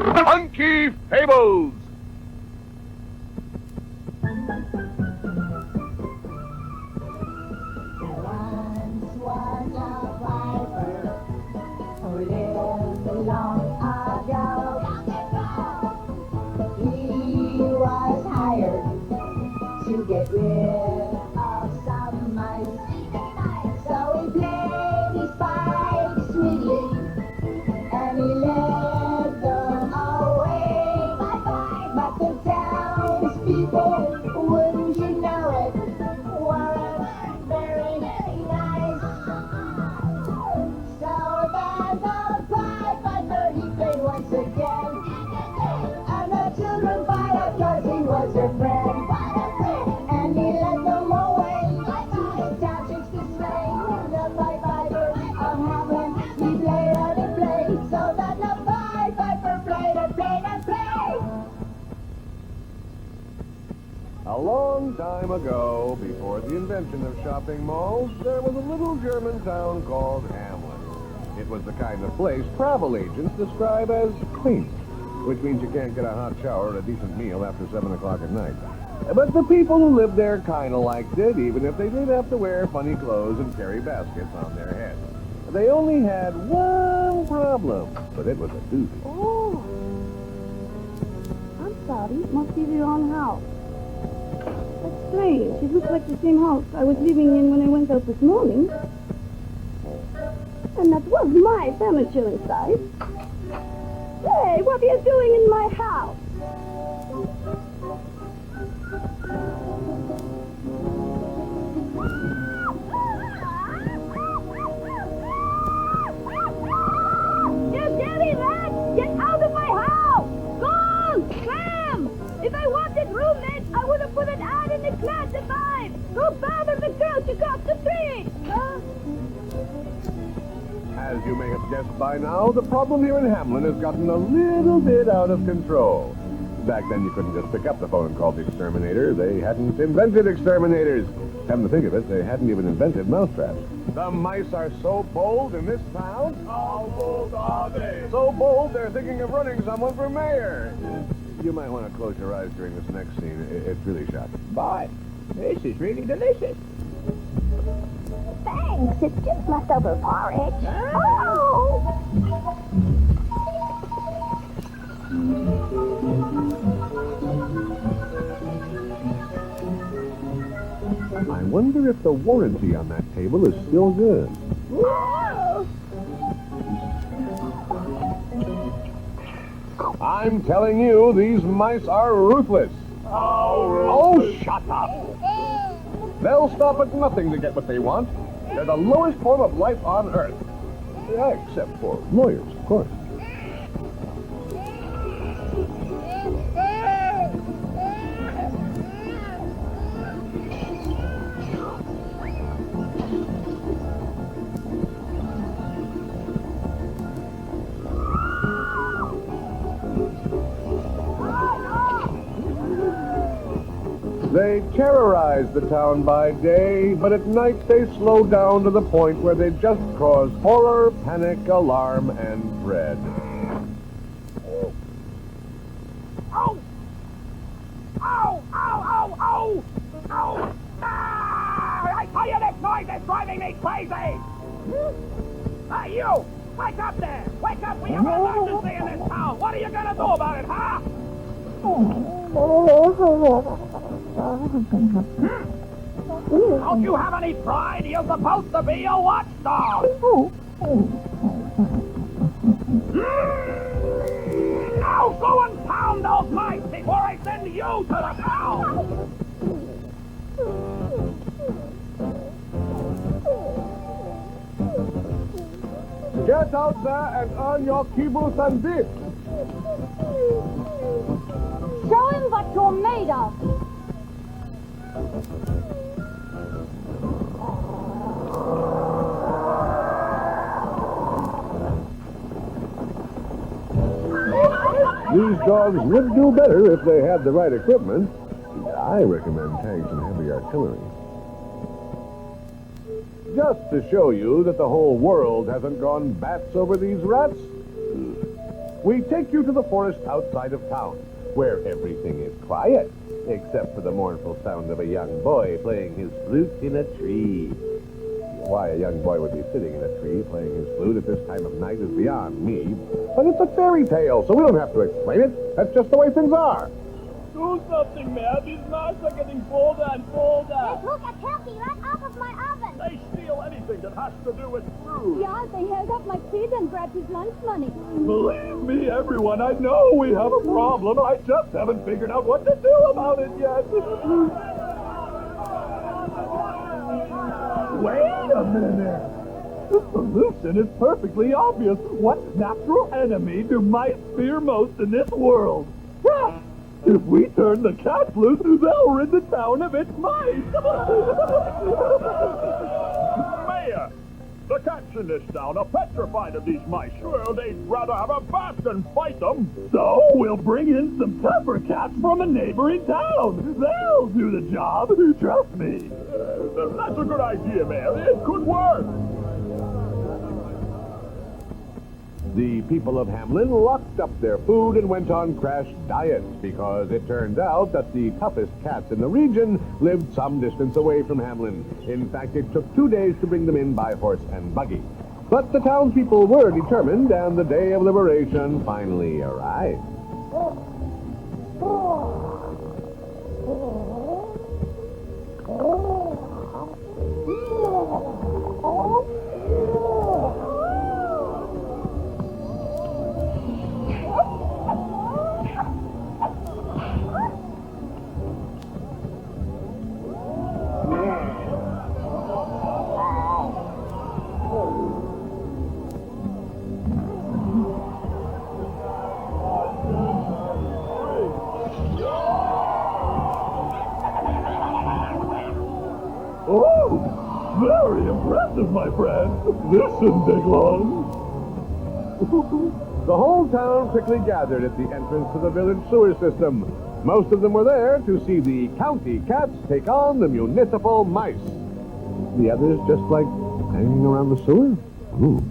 Funky Fables! Once was a piper who lived long ago. He was hired to get rid of some mice. So he played his pipe sweetly and he led them away. But the townspeople, wouldn't you know it, weren't very nice. So then the piper he played once again, and the children fired up 'cause he was their friend. And he led them away to his townships dismay. The piper of Hamlin, he played and he played, so that the piper played and played and played. A long time ago, before the invention of shopping malls, there was a little German town called Hamlin. It was the kind of place travel agents describe as clean, which means you can't get a hot shower or a decent meal after 7 o'clock at night. But the people who lived there kind of liked it, even if they did have to wear funny clothes and carry baskets on their heads. They only had one problem, but it was a doozy. Oh. I'm sorry. It must be the wrong house. That's strange. It looks like the same house I was living in when I went out this morning. And that was my furniture inside. Hey, what are you doing in my house? You dirty rat! Get out of my house! Gone! Slam! If I wanted roommates, I would have put an ad in the classified. Go bother the girl she crossed the street! Huh? As you may have guessed by now, the problem here in Hamlin has gotten a little bit out of control. Back then, you couldn't just pick up the phone and call the exterminator. They hadn't invented exterminators. Come to think of it, they hadn't even invented mousetraps. The mice are so bold in this town. How bold are they? So bold, they're thinking of running someone for mayor. You might want to close your eyes during this next scene. It's really shocking. Boy, this is really delicious. Thanks, it's just leftover porridge. Oh! I wonder if the warranty on that table is still good. I'm telling you, these mice are ruthless. Oh, shut up. They'll stop at nothing to get what they want. They're the lowest form of life on Earth. Yeah, except for lawyers, of course. They terrorize the town by day, but at night they slow down to the point where they just cause horror, panic, alarm, and dread. Ow! Ow! Ow! Ow! Ow! Ow! Ah! I tell you, this noise is driving me crazy! Hey, you! Wake up there! Wake up! We have an emergency in this town! What are you gonna do about it, huh? Don't you have any pride? You're supposed to be a watchdog! Now go and pound those mice before I send you to the pound! Get out there and earn your kibbles and bits. Show him what you're made of. These dogs would do better if they had the right equipment. I recommend tanks and heavy artillery. Just to show you that the whole world hasn't gone bats over these rats, we take you to the forest outside of town, where everything is quiet, except for the mournful sound of a young boy playing his flute in a tree. Why a young boy would be sitting in a tree playing his flute at this time of night is beyond me. But it's a fairy tale, so we don't have to explain it. That's just the way things are. Do something, man. These mice are getting bolder and bolder. They took a turkey right out of my oven. They steal anything that has to do with food. Yeah, they held up my kid and grabbed his lunch money. Believe me, everyone, I know we have a problem. I just haven't figured out what to do about it yet. Wait a minute. The solution is perfectly obvious. What natural enemy do mice fear most in this world? Cats! If we turn the cats loose, they'll rid the town of its mice. Mayor, the cats in this town are petrified of these mice. Well, they'd rather have a bath than fight them. So we'll bring in some tougher cats from a neighboring town. They'll do the job. Trust me. That's a good idea, Mayor. It could work. The people of Hamlin locked up their food and went on crash diets because it turned out that the toughest cats in the region lived some distance away from Hamlin. In fact, it took 2 days to bring them in by horse and buggy. But the townspeople were determined, and the day of liberation finally arrived. Oh, very impressive, my friend. This shouldn't take long. The whole town quickly gathered at the entrance to the village sewer system. Most of them were there to see the county cats take on the municipal mice. The others just like hanging around the sewer? Ooh.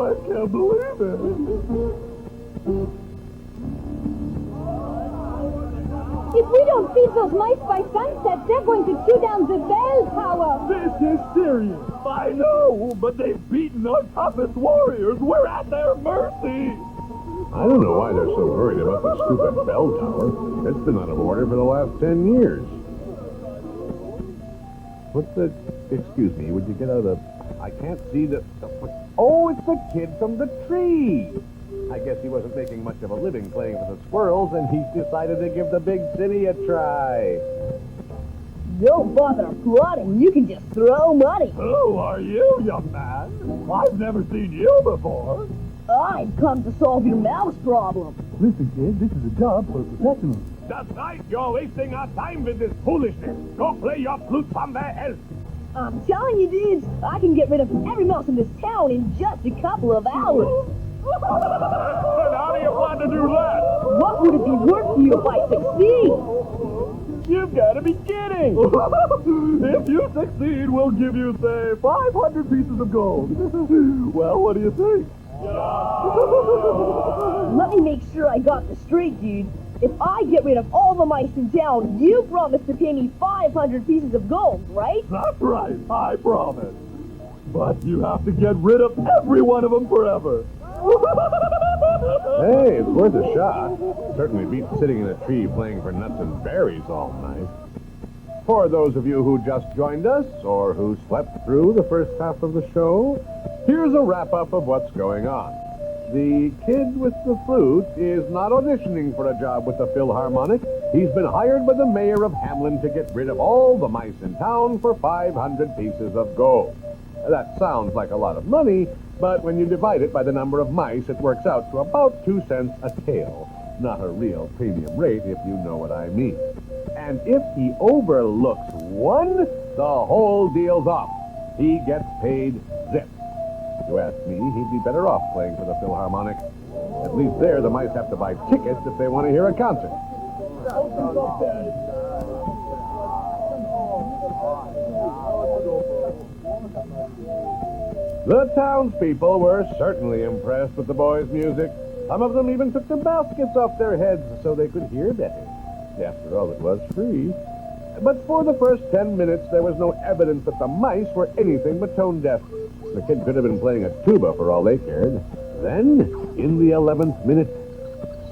I can't believe it. If we don't feed those mice by sunset, they're going to chew down the bell tower. This is serious. I know, but they've beaten our toughest warriors. We're at their mercy. I don't know why they're so worried about the stupid bell tower. It's been out of order for the last 10 years. What the... Excuse me, would you get out of the... I can't see the... Oh, it's the kid from the tree. I guess he wasn't making much of a living playing for the squirrels, and he decided to give the big city a try. Don't bother plotting. You can just throw money. Who are you, young man? I've never seen you before. I've come to solve your mouse problem. Listen, kid, this is a job for a professional. That's right. You're wasting our time with this foolishness. Go play your flute somewhere else. I'm telling you, dudes, I can get rid of every mouse in this town in just a couple of hours. And how do you plan to do that? What would it be worth to you if I succeed? You've got to be kidding. If you succeed, we'll give you, say, 500 pieces of gold. Well, what do you think? Let me make sure I got this straight, dude. If I get rid of all the mice in town, you promise to pay me 500 pieces of gold, right? That's right. I promise. But you have to get rid of every one of them forever. Hey, it's worth a shot. Certainly beats sitting in a tree playing for nuts and berries all night. For those of you who just joined us, or who slept through the first half of the show, here's a wrap-up of what's going on. The kid with the flute is not auditioning for a job with the Philharmonic. He's been hired by the mayor of Hamlin to get rid of all the mice in town for 500 pieces of gold. That sounds like a lot of money, but when you divide it by the number of mice, it works out to about 2 cents a tail. Not a real premium rate, if you know what I mean. And if he overlooks one, the whole deal's off. He gets paid zip. If you ask me, he'd be better off playing for the Philharmonic. At least there, the mice have to buy tickets if they want to hear a concert. The townspeople were certainly impressed with the boys' music. Some of them even took the baskets off their heads so they could hear better. After all, it was free. But for the first 10 minutes, there was no evidence that the mice were anything but tone deaf. The kid could have been playing a tuba for all they cared. Then, in the 11th minute,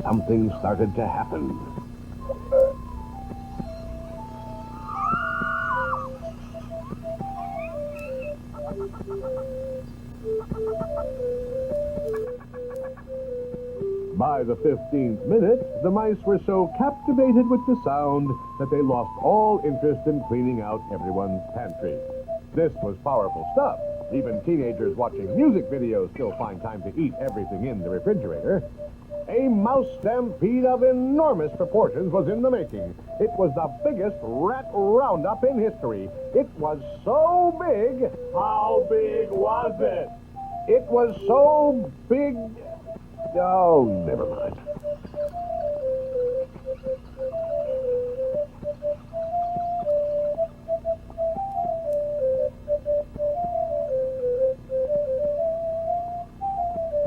something started to happen. By the 15th minute, the mice were so captivated with the sound that they lost all interest in cleaning out everyone's pantry. This was powerful stuff. Even teenagers watching music videos still find time to eat everything in the refrigerator. A mouse stampede of enormous proportions was in the making. It was the biggest rat roundup in history. It was so big. How big was it? It was so big. Oh, never mind.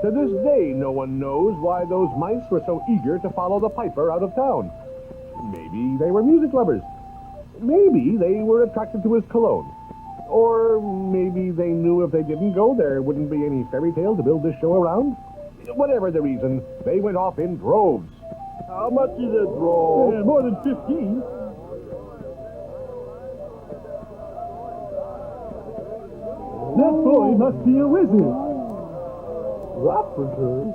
To this day, no one knows why those mice were so eager to follow the piper out of town. Maybe they were music lovers. Maybe they were attracted to his cologne. Or maybe they knew if they didn't go, there wouldn't be any fairy tale to build this show around. Whatever the reason, they went off in droves. How much is a drove? More than 15. That boy must be a wizard. What for sure?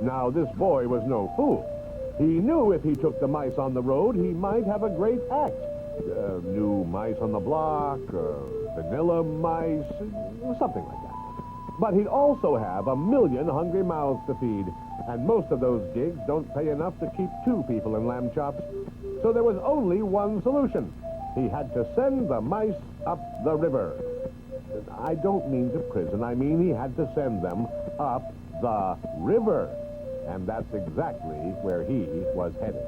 Now, this boy was no fool. He knew if he took the mice on the road, he might have a great act. New mice on the block, vanilla mice, something like that. But he'd also have 1,000,000 hungry mouths to feed, and most of those gigs don't pay enough to keep 2 people in lamb chops. So there was only one solution. He had to send the mice up the river. I don't mean to prison, I mean he had to send them up the river. And that's exactly where he was headed.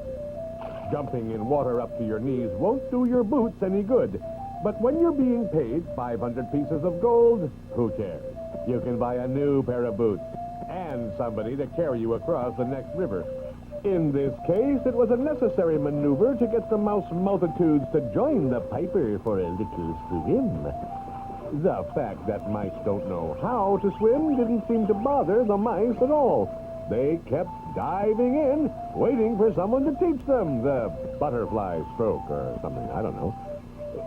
Jumping in water up to your knees won't do your boots any good. But when you're being paid 500 pieces of gold, who cares? You can buy a new pair of boots and somebody to carry you across the next river. In this case, it was a necessary maneuver to get the mouse multitudes to join the piper for a little swim. The fact that mice don't know how to swim didn't seem to bother the mice at all. They kept diving in, waiting for someone to teach them the butterfly stroke or something, I don't know.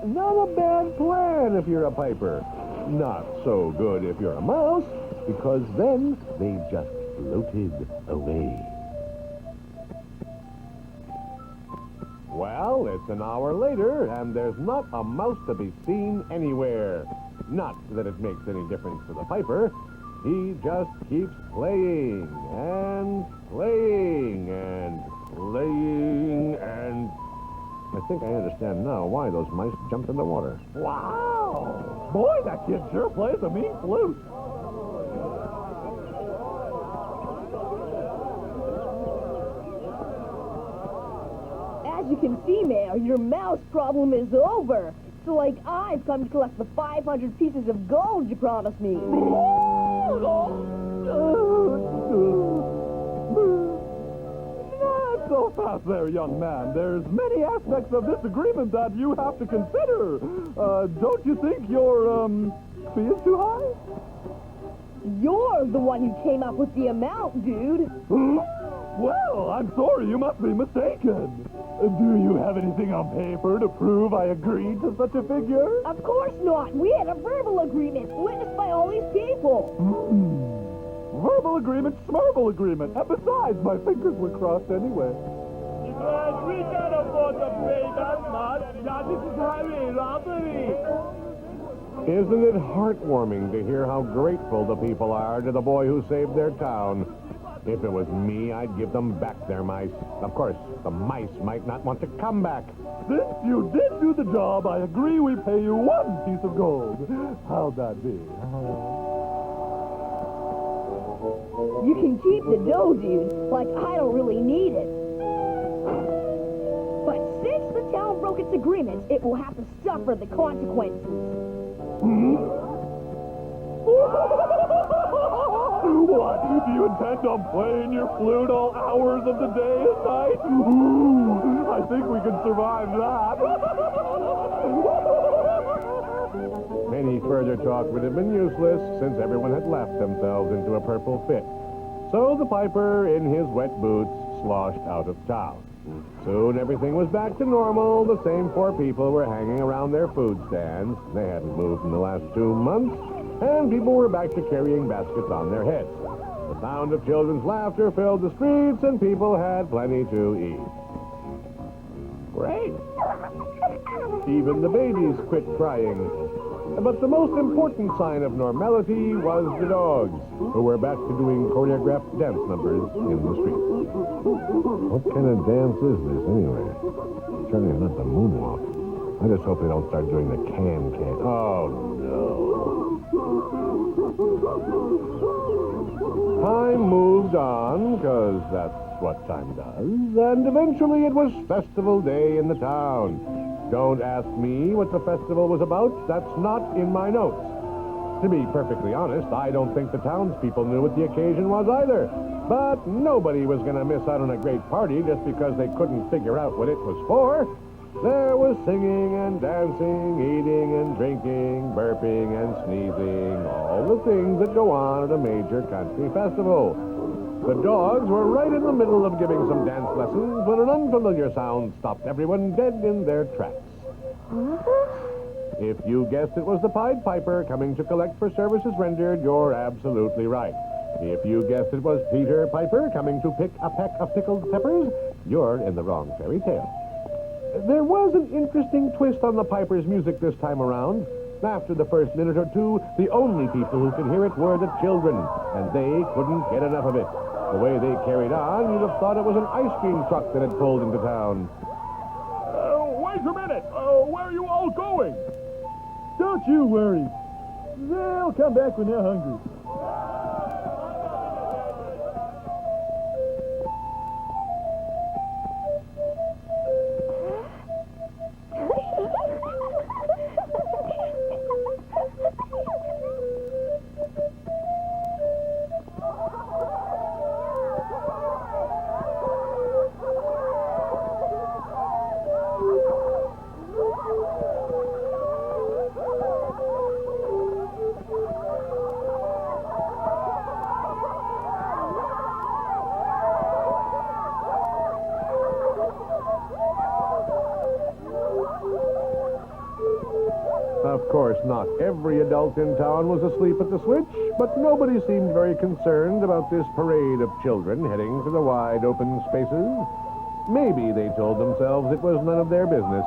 Not a bad plan if you're a piper. Not so good if you're a mouse, because then they just floated away. Well, it's an hour later, and there's not a mouse to be seen anywhere. Not that it makes any difference to the piper. He just keeps playing and playing and playing and... I think I understand now why those mice jumped in the water. Wow! Boy, that kid sure plays a mean flute. As you can see, Mayor, your mouse problem is over. So, I've come to collect the 500 pieces of gold you promised me. Not so fast there, young man. There's many aspects of this agreement that you have to consider. Don't you think your fee is too high? You're the one who came up with the amount, dude. Well, I'm sorry, you must be mistaken. Do you have anything on paper to prove I agreed to such a figure? Of course not. We had a verbal agreement witnessed by all these people. Verbal agreement, smarble agreement. And besides, my fingers were crossed anyway. Because we can't afford to pay that much. Now, this is highway robbery. Isn't it heartwarming to hear how grateful the people are to the boy who saved their town? If it was me, I'd give them back their mice. Of course, the mice might not want to come back. Since you did do the job, I agree we pay you 1 piece of gold. How'd that be? You can keep the dough, dude. Like, I don't really need it. But since the town broke its agreement, it will have to suffer the consequences. What? Do you intend on playing your flute all hours of the day and night? Ooh, I think we can survive that. Any further talk would have been useless, since everyone had laughed themselves into a purple fit. So the piper, in his wet boots, sloshed out of town. Soon everything was back to normal. The same 4 people were hanging around their food stands. They hadn't moved in the last 2 months, and people were back to carrying baskets on their heads. The sound of children's laughter filled the streets, and people had plenty to eat. Great! Even the babies quit crying. But the most important sign of normality was the dogs, who were back to doing choreographed dance numbers in the street. What kind of dance is this, anyway? Certainly not the moonwalk. I just hope they don't start doing the can-can. Oh, no. Time moved on, because that's what time does, and eventually it was festival day in the town. Don't ask me what the festival was about. That's not in my notes. To be perfectly honest, I don't think the townspeople knew what the occasion was either. But nobody was going to miss out on a great party just because they couldn't figure out what it was for. There was singing and dancing, eating and drinking, burping and sneezing, all the things that go on at a major country festival. The dogs were right in the middle of giving some dance lessons when an unfamiliar sound stopped everyone dead in their tracks. If you guessed it was the Pied Piper coming to collect for services rendered, you're absolutely right. If you guessed it was Peter Piper coming to pick a peck of pickled peppers, you're in the wrong fairy tale. There was an interesting twist on the Piper's music this time around. After the first minute or two, the only people who could hear it were the children, and they couldn't get enough of it. The way they carried on, you'd have thought it was an ice cream truck that had pulled into town. Wait a minute. Where are you all going? Don't you worry. They'll come back when they're hungry. Of course, not every adult in town was asleep at the switch, but nobody seemed very concerned about this parade of children heading for the wide open spaces. Maybe they told themselves it was none of their business.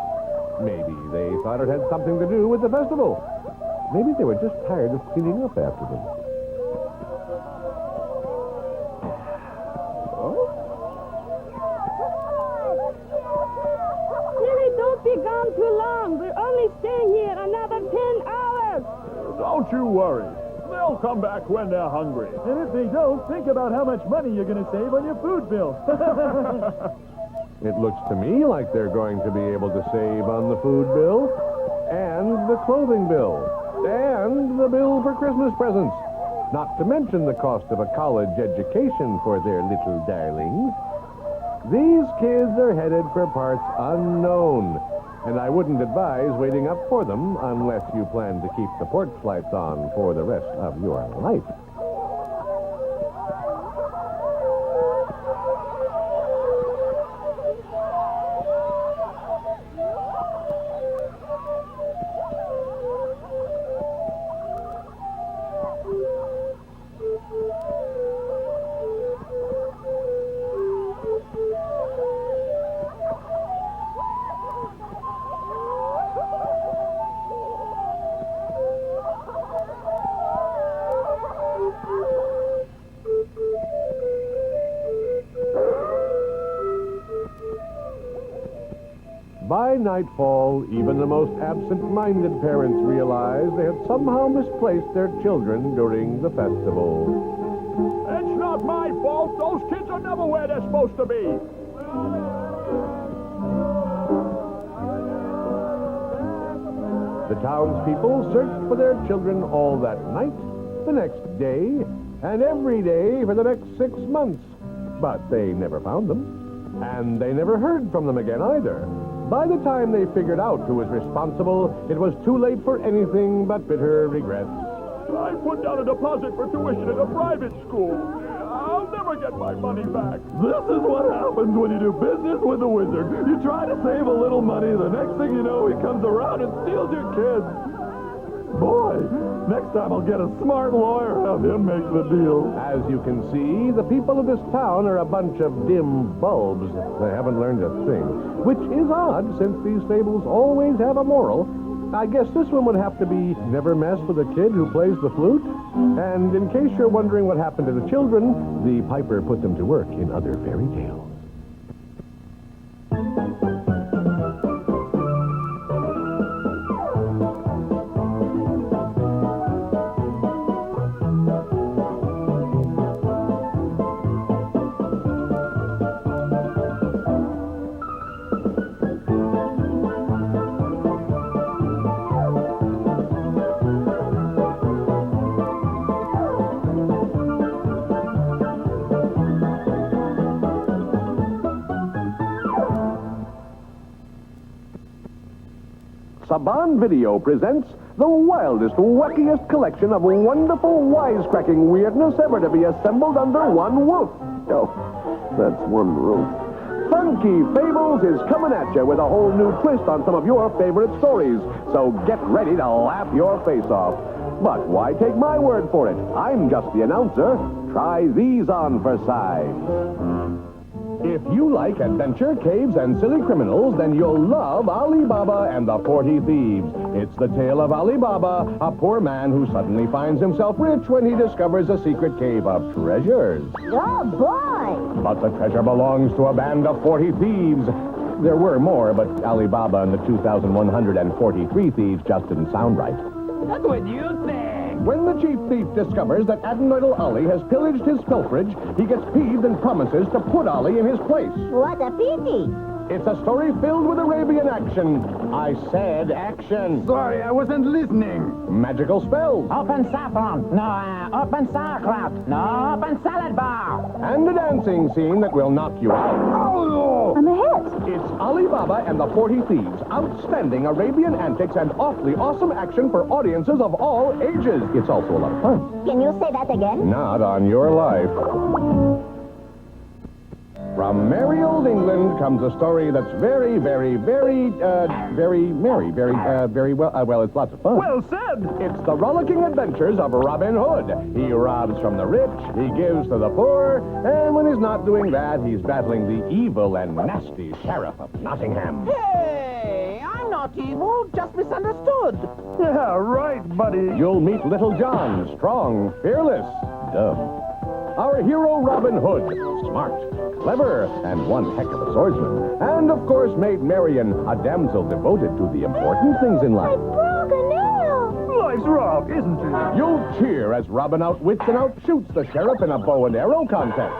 Maybe they thought it had something to do with the festival. Maybe they were just tired of cleaning up after them. Lily, don't be gone too long. We're only staying here another 10 hours. Don't you worry. They'll come back when they're hungry. And if they don't, think about how much money you're going to save on your food bill. It looks to me like they're going to be able to save on the food bill, and the clothing bill, and the bill for Christmas presents. Not to mention the cost of a college education for their little darlings. These kids are headed for parts unknown, and I wouldn't advise waiting up for them unless you plan to keep the porch lights on for the rest of your life. by nightfall, even the most absent-minded parents realized they had somehow misplaced their children during the festival. It's not my fault. Those kids are never where they're supposed to be. The townspeople searched for their children all that night, the next day, and every day for the next 6 months. But they never found them, and they never heard from them again either. By the time they figured out who was responsible, it was too late for anything but bitter regrets. I put down a deposit for tuition at a private school. I'll never get my money back. This is what happens when you do business with the wizard. You try to save a little money, the next thing you know, he comes around and steals your kids. Boy, next time I'll get a smart lawyer, have him make the deal. As you can see, the people of this town are a bunch of dim bulbs. They haven't learned a thing, which is odd since these fables always have a moral. I guess this one would have to be never mess with a kid who plays the flute. And in case you're wondering what happened to the children, the piper put them to work in other fairy tales. Saban Video presents the wildest, wackiest collection of wonderful, wisecracking weirdness ever to be assembled under one roof. Oh, that's one roof. Funky Fables is coming at you with a whole new twist on some of your favorite stories. So get ready to laugh your face off. But why take my word for it? I'm just the announcer. Try these on for size. If you like adventure, caves, and silly criminals, then you'll love Ali Baba and the 40 Thieves. It's the tale of Ali Baba, a poor man who suddenly finds himself rich when he discovers a secret cave of treasures. Oh, boy! But the treasure belongs to a band of 40 thieves. There were more, but Ali Baba and the 2,143 thieves just didn't sound right. That's what you think. When the chief thief discovers that Admiral Ali has pillaged his pilferage, he gets peeved and promises to put Ali in his place. What a pity! It's a story filled with Arabian action. I said action. Sorry, I wasn't listening. Magical spells. Open saffron. No, open sauerkraut. No, open salad bar. And a dancing scene that will knock you out. Oh! I'm a hit! It's Ali Baba and the 40 Thieves. Outstanding Arabian antics and awfully awesome action for audiences of all ages. It's also a lot of fun. Can you say that again? Not on your life. From merry old England comes a story that's very, very, very, very merry, very well, well, it's lots of fun. Well said. It's the rollicking adventures of Robin Hood. He robs from the rich, he gives to the poor, and when he's not doing that, he's battling the evil and nasty Sheriff of Nottingham. Hey, I'm not evil, just misunderstood. Yeah, right, buddy. You'll meet Little John, strong, fearless, dumb. Our hero Robin Hood, smart, clever, and one heck of a swordsman. And, of course, Maid Marian, a damsel devoted to the important things in life. broke a nail! Life's rough, isn't it? You'll cheer as Robin outwits and outshoots the sheriff in a bow and arrow contest.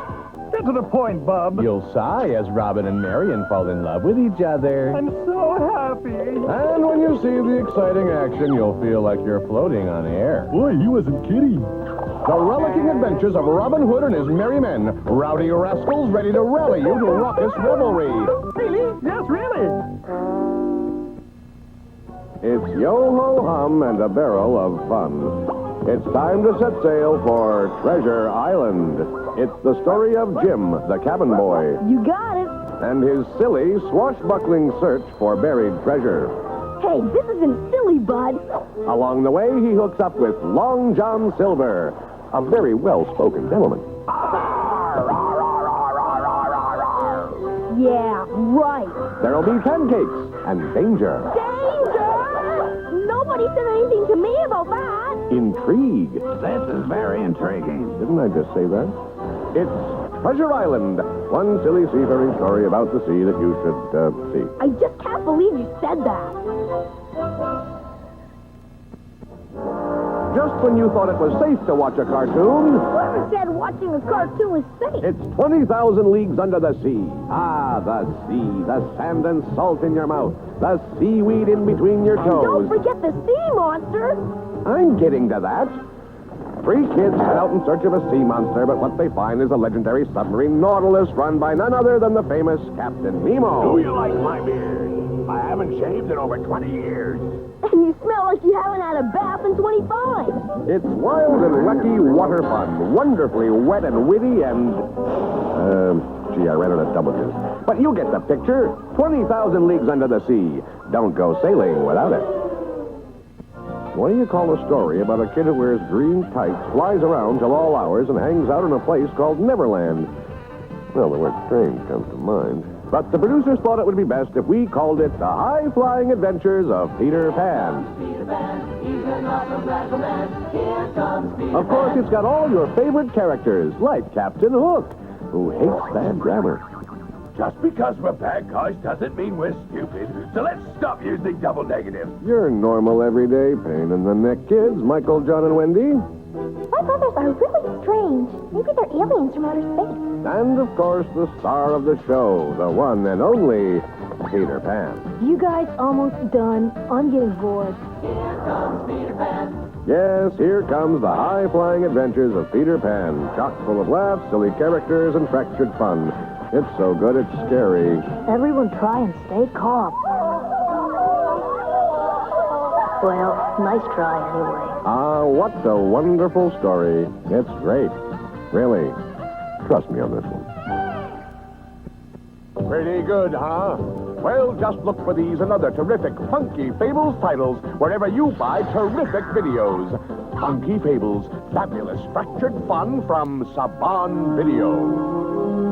Get to the point, Bub. You'll sigh as Robin and Marian fall in love with each other. I'm so happy. And when you see the exciting action, you'll feel like you're floating on air. Boy, he wasn't kidding. The rollicking adventures of Robin Hood and his merry men. Rowdy rascals ready to rally you to raucous revelry. Really? Yes, really. It's yo-ho-hum and a barrel of fun. It's time to set sail for Treasure Island. It's the story of Jim, the cabin boy, You got it! and his silly, swashbuckling search for buried treasure. Hey, this isn't silly, bud. Along the way, he hooks up with Long John Silver, a very well-spoken gentleman. Yeah, right. There'll be pancakes and danger, Danger! Nobody said anything to me about that. intrigue. This is very intriguing. Didn't I just say that? It's Treasure Island, one silly seafaring story about the sea that you should see. I just can't believe you said that. Just when you thought it was safe to watch a cartoon, Whoever said watching a cartoon is safe? it's 20,000 leagues under the sea. Ah, the sea, the sand and salt in your mouth, the seaweed in between your And don't toes. forget the sea monster. I'm getting to that. 3 kids head out in search of a sea monster, but what they find is a legendary submarine Nautilus run by none other than the famous Captain Nemo. Do you like my beard? I haven't shaved in over 20 years. And you smell like you haven't had a bath in 25. It's wild and wacky water fun, wonderfully wet and witty and... gee, I ran out of W's. But you get the picture. 20,000 leagues under the sea. Don't go sailing without it. What do you call a story about a kid who wears green tights, flies around till all hours, and hangs out in a place called Neverland? Well, the word strange comes to mind. But the producers thought it would be best if we called it The High-Flying Adventures of Peter Pan. Of course, it's got all your favorite characters, like Captain Hook, who hates bad grammar. Just because we're bad guys doesn't mean we're stupid. So let's stop using double negatives. Your normal, everyday pain-in-the-neck kids, Michael, John, and Wendy. My brothers are really strange. Maybe they're aliens from outer space. And, of course, the star of the show, the one and only Peter Pan. You guys almost done? I'm getting bored. Yes, here comes the high-flying adventures of Peter Pan, chock full of laughs, silly characters, and fractured fun. It's so good, it's scary. Everyone try and stay calm. Well, nice try anyway. Ah, what a wonderful story. It's great. Really. Trust me on this one. Pretty good, huh? Well, just look for these and other terrific, funky Fables titles wherever you buy terrific videos. Funky Fables, fabulous fractured fun from Saban Video.